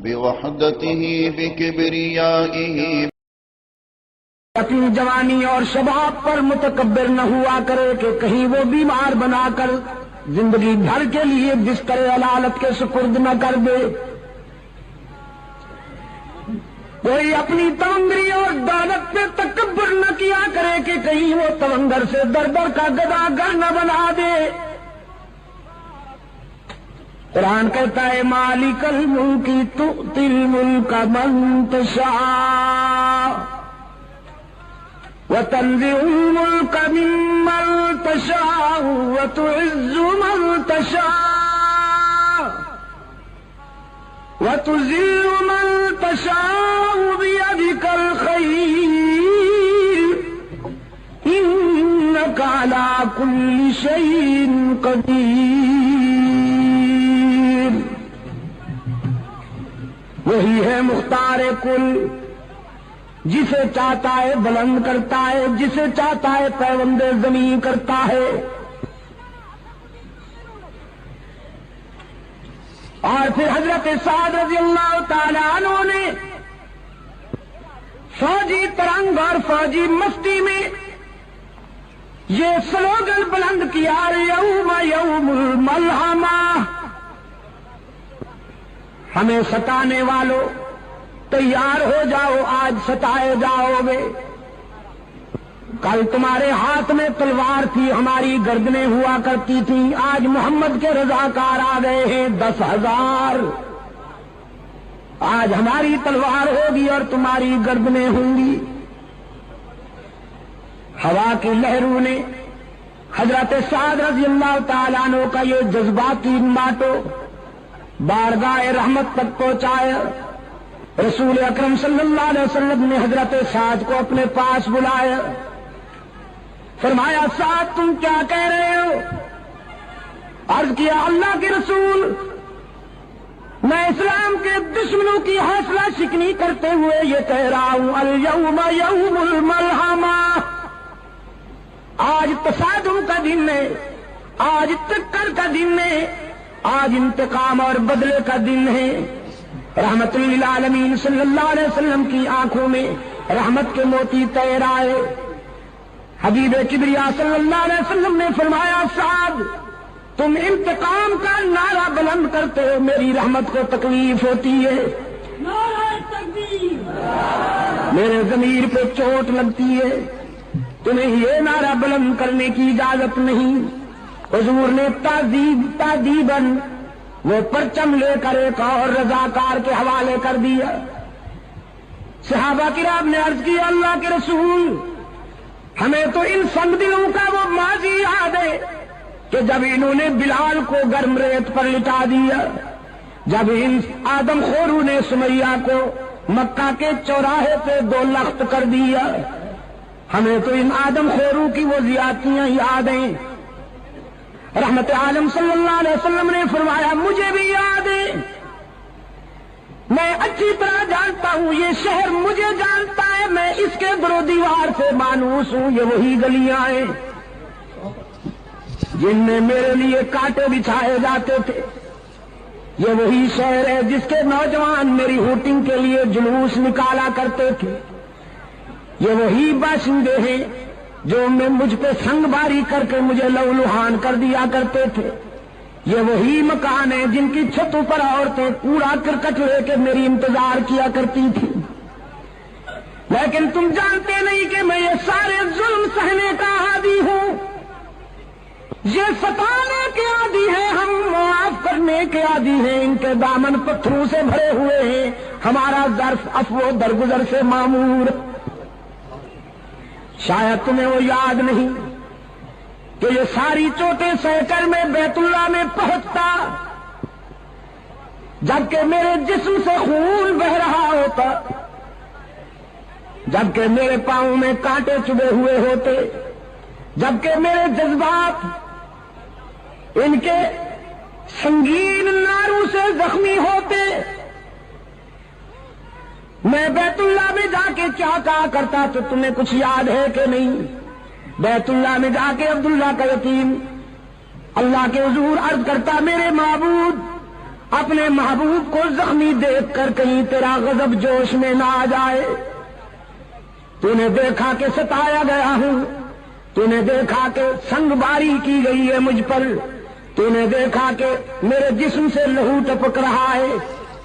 بوحدته بكبريائه. اپنی جوانی اور شباب پر متکبر نہ ہوا کرے کہ کہیں وہ بیمار بنا کر زندگی بھر کے لیے بستر علالت کے سپرد نہ کر دے. کوئی اپنی تونگری اور دولت پہ تکبر نہ کیا کرے کہ کہیں وہ تونگر سے در در کا گدا گر نہ بنا دے. قرآن کہتا ہے مالک الملک تؤتی الملک من تشاء وتنزع الملك ممن تشاء وتعز من تشاء وتذل من تشاء بيدك الخير إنك على كل شيء قدير. وہی ہے مختار کل، جسے چاہتا ہے بلند کرتا ہے، جسے چاہتا ہے پیوند زمین کرتا ہے. اور پھر حضرت سعد رضی اللہ تعالی عنہ نے فوجی ترنگ اور فوجی مستی میں یہ سلوگن بلند کیا یوم یوم الملحمہ، ہمیں ستانے والوں تیار ہو جاؤ، آج ستائے جاؤ گے. کل تمہارے ہاتھ میں تلوار تھی، ہماری گردنیں ہوا کرتی تھیں، آج محمد کے رضاکار آ گئے ہیں 10,000. آج ہماری تلوار ہوگی اور تمہاری گردنیں ہوں گی. ہوا کی لہروں نے حضرت سعد رضی اللہ تعالیٰ عنہ کا یہ جذباتی ماٹو بارگاہ رحمت تک پہنچایا. رسول اکرم صلی اللہ علیہ وسلم نے حضرت سعد کو اپنے پاس بلایا، فرمایا سعد تم کیا کہہ رہے ہو؟ عرض کیا اللہ کے رسول، میں اسلام کے دشمنوں کی حوصلہ شکنی کرتے ہوئے یہ کہہ رہا ہوں الیوم یوم الملحمہ، آج تصادم کا دن ہے، آج ٹکر کا دن ہے، آج انتقام اور بدلے کا دن ہے. رحمت للعالمین صلی اللہ علیہ وسلم کی آنکھوں میں رحمت کے موتی تیر آئے. حبیب کبریا صلی اللہ علیہ وسلم نے فرمایا سعد تم انتقام کا نعرہ بلند کرتے ہو، میری رحمت کو تکلیف ہوتی ہے، نعرہ تکبیر، میرے ضمیر پہ چوٹ لگتی ہے، تمہیں یہ نعرہ بلند کرنے کی اجازت نہیں. حضور نے تعذیباً وہ پرچم لے کر ایک اور رضاکار کے حوالے کر دیا. صحابہ کرام نے عرض کی اللہ کے رسول، ہمیں تو ان سنگ دلوں کا وہ ماضی یاد ہے کہ جب انہوں نے بلال کو گرم ریت پر لٹا دیا، جب ان آدم خورو نے سمیہ کو مکہ کے چوراہے پہ 2 لخت کر دیا. ہمیں تو ان آدم خورو کی وہ زیادتیاں یاد ہیں. رحمت عالم صلی اللہ علیہ وسلم نے فرمایا مجھے بھی یاد ہے، میں اچھی طرح جانتا ہوں، یہ شہر مجھے جانتا ہے، میں اس کے در و دیوار سے مانوس ہوں. یہ وہی گلیاں ہیں جن میں میرے لیے کانٹے بچھائے جاتے تھے، یہ وہی شہر ہے جس کے نوجوان میری ہوٹنگ کے لیے جلوس نکالا کرتے تھے، یہ وہی باشندے ہیں جو میں مجھ پہ سنگ باری کر کے مجھے لہولہان کر دیا کرتے تھے، یہ وہی مکان ہیں جن کی چھتوں پر عورتیں کوڑا کرکٹ لے کے میری انتظار کیا کرتی تھی. لیکن تم جانتے نہیں کہ میں یہ سارے ظلم سہنے کا عادی ہوں، یہ ستانے کے عادی ہیں، ہم معاف کرنے کے عادی ہیں. ان کے دامن پتھروں سے بھرے ہوئے ہیں، ہمارا ظرف عفو درگزر سے معمور. شاید تمہیں وہ یاد نہیں کہ یہ ساری چوٹیں سہ کر میں بیت اللہ میں پہنچتا جبکہ میرے جسم سے خون بہ رہا ہوتا، جبکہ میرے پاؤں میں کانٹے چبھے ہوئے ہوتے، جبکہ میرے جذبات ان کے سنگین ناروں سے زخمی ہوتے. میں بیت اللہ میں جا کے کیا کہا کرتا تو تمہیں کچھ یاد ہے کہ نہیں؟ بیت اللہ میں جا کے عبداللہ کا یتیم اللہ کے حضور عرض کرتا میرے معبود اپنے محبوب کو زخمی دیکھ کر کہیں تیرا غضب جوش میں نہ آ جائے. تو نے دیکھا کہ ستایا گیا ہوں, تو نے دیکھا کہ سنگ باری کی گئی ہے مجھ پر, تو نے دیکھا کہ میرے جسم سے لہو ٹپک رہا ہے,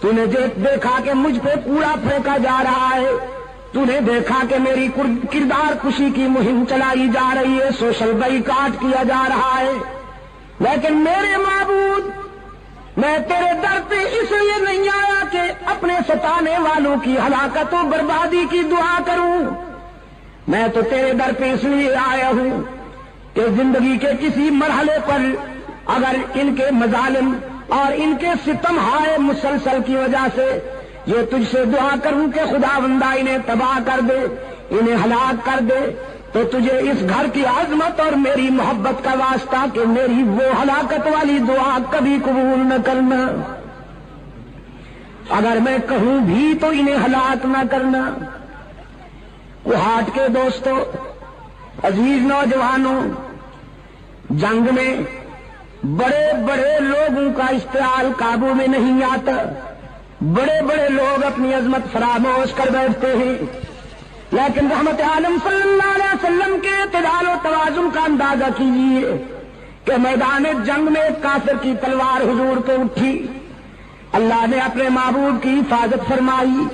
تو نے دیکھا کہ مجھ پہ کوڑا پھینکا جا رہا ہے, تو نے دیکھا کہ میری کردار کشی کی مہم چلائی جا رہی ہے, سوشل بائیکاٹ کیا جا رہا ہے. لیکن میرے معبود, میں تیرے در پہ اس لیے نہیں آیا کہ اپنے ستانے والوں کی ہلاکت و بربادی کی دعا کروں. میں تو تیرے در پہ اس لیے آیا ہوں کہ زندگی کے کسی مرحلے پر اگر ان کے مظالم اور ان کے ستم ہائے مسلسل کی وجہ سے یہ تجھ سے دعا کروں کہ خدا بندہ انہیں تباہ کر دے, انہیں ہلاک کر دے, تو تجھے اس گھر کی عظمت اور میری محبت کا واسطہ کہ میری وہ ہلاکت والی دعا کبھی قبول نہ کرنا. اگر میں کہوں بھی تو انہیں ہلاک نہ کرنا. کوہاٹ کے دوستو, عزیز نوجوانوں, جنگ میں بڑے بڑے لوگوں کا اشتعال قابو میں نہیں آتا. بڑے بڑے لوگ اپنی عظمت فراموش کر بیٹھتے ہیں, لیکن رحمت عالم صلی اللہ علیہ وسلم کے اعتدال و توازن کا اندازہ کیجیے کہ میدان جنگ میں ایک کافر کی تلوار حضور پہ اٹھی. اللہ نے اپنے محبوب کی حفاظت فرمائی,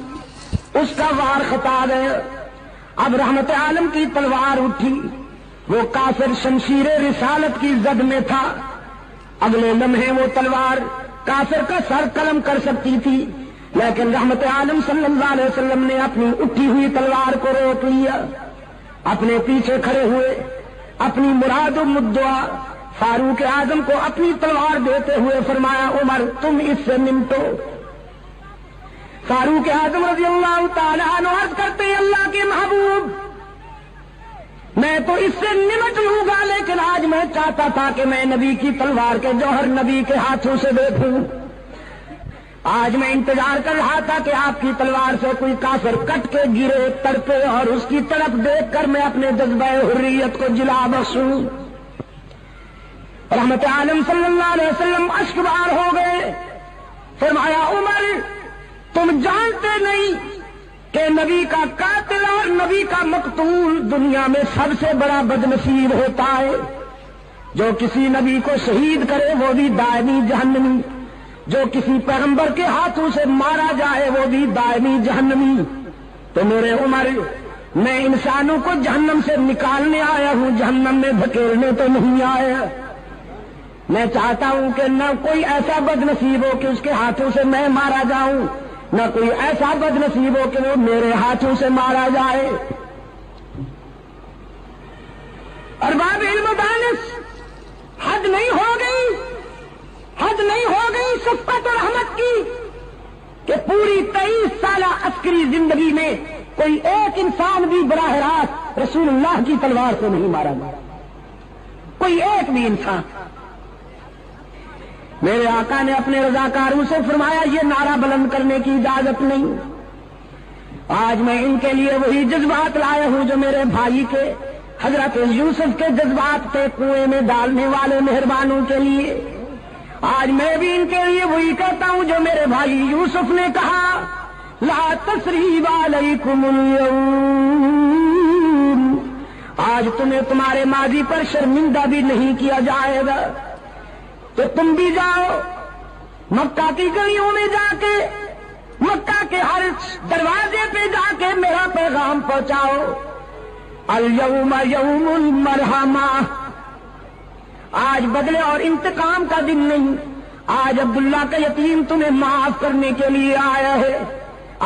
اس کا وار خطا گیا. اب رحمت عالم کی تلوار اٹھی, وہ کافر شمشیر رسالت کی زد میں تھا. اگلے لمحے وہ تلوار کافر کا سر قلم کر سکتی تھی, لیکن رحمت عالم صلی اللہ علیہ وسلم نے اپنی اٹھی ہوئی تلوار کو روک لیا. اپنے پیچھے کھڑے ہوئے اپنی مراد و مدعا فاروق اعظم کو اپنی تلوار دیتے ہوئے فرمایا, عمر تم اس سے نمٹو. فاروق اعظم رضی اللہ تعالیٰ عنہ عرض کرتے ہیں, اللہ کے محبوب, میں تو اس سے نمٹ لوں گا, لیکن آج میں چاہتا تھا کہ میں نبی کی تلوار کے جوہر نبی کے ہاتھوں سے دیکھوں. آج میں انتظار کر رہا تھا کہ آپ کی تلوار سے کوئی کافر کٹ کے گرے, تڑپے, اور اس کی طرف دیکھ کر میں اپنے جذبہ حریت کو جلا بخشوں. رحمت عالم صلی اللہ علیہ وسلم اشکبار ہو گئے. فرمایا, عمر تم جانتے نہیں کہ نبی کا قاتل اور نبی کا مقتول دنیا میں سب سے بڑا بدنصیب ہوتا ہے. جو کسی نبی کو شہید کرے وہ بھی دائمی جہنمی, جو کسی پیغمبر کے ہاتھوں سے مارا جائے وہ بھی دائمی جہنمی. تو میرے عمر, میں انسانوں کو جہنم سے نکالنے آیا ہوں, جہنم میں دھکیلنے تو نہیں آیا. میں چاہتا ہوں کہ نہ کوئی ایسا بدنصیب ہو کہ اس کے ہاتھوں سے میں مارا جاؤں, نہ کوئی ایسا بدنصیب ہو کہ وہ میرے ہاتھوں سے مارا جائے. ارباب علم و دانش, حد نہیں ہو گئی, حد نہیں ہو گئی شفقت و رحمت کی کہ پوری 23 سالہ عسکری زندگی میں کوئی ایک انسان بھی براہ راست رسول اللہ کی تلوار سے نہیں مارا گیا, کوئی ایک بھی انسان. میرے آقا نے اپنے رضاکاروں سے فرمایا, یہ نعرہ بلند کرنے کی اجازت نہیں. آج میں ان کے لیے وہی جذبات لایا ہوں جو میرے بھائی کے حضرت یوسف کے جذبات تھے کنویں میں ڈالنے والے مہربانوں کے لیے. آج میں بھی ان کے لیے وہی کہتا ہوں جو میرے بھائی یوسف نے کہا, لا تثریب علیکم اليوم, آج تمہیں تمہارے ماضی پر شرمندہ بھی نہیں کیا جائے گا. تو تم بھی جاؤ مکہ کی گلیوں میں جا کے, مکہ کے ہر دروازے پہ جا کے میرا پیغام پہنچاؤ. الیوم یوم المرحمہ, آج بدلے اور انتقام کا دن نہیں. آج عبداللہ کا یتیم تمہیں معاف کرنے کے لیے آیا ہے.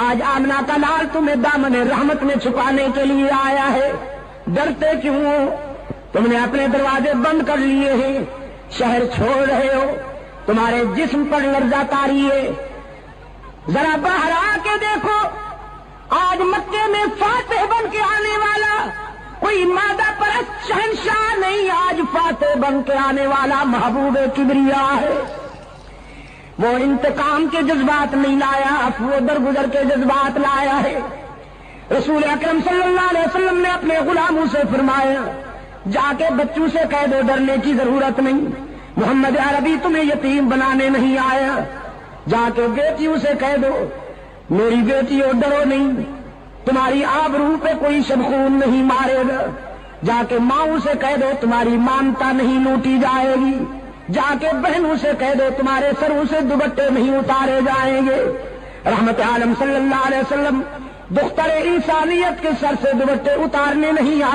آج آمنہ کا لال تمہیں دامن رحمت میں چھپانے کے لیے آیا ہے. ڈرتے کیوں ہو؟ تم نے اپنے دروازے بند کر لیے ہیں, شہر چھوڑ رہے ہو, تمہارے جسم پر لرزہ طاری ہے. ذرا باہر آ کے دیکھو, آج مکے میں فاتح بن کے آنے والا کوئی مادہ پرست شہنشاہ نہیں, آج فاتح بن کے آنے والا محبوب کبریا ہے. وہ انتقام کے جذبات نہیں لایا, وہ درگزر کے جذبات لایا ہے. رسول اکرم صلی اللہ علیہ وسلم نے اپنے غلاموں سے فرمایا, جا کے بچوں سے کہہ دو ڈرنے کی ضرورت نہیں, محمد عربی تمہیں یتیم بنانے نہیں آیا. جا کے بیٹیوں سے کہہ دو میری بیٹیوں ڈرو نہیں، تمہاری آبرو پہ کوئی شبخون نہیں مارے گا۔ جا کے ماؤں سے کہہ دو تمہاری مانتا نہیں لوٹی جائے گی۔ جا کے بہنوں سے کہہ دو تمہارے سروں سے دوپٹے نہیں اتارے جائیں گے۔ رحمت عالم صلی اللہ علیہ وسلم دختر انسانیت کے سر سے دوپٹے اتارنے نہیں آئے۔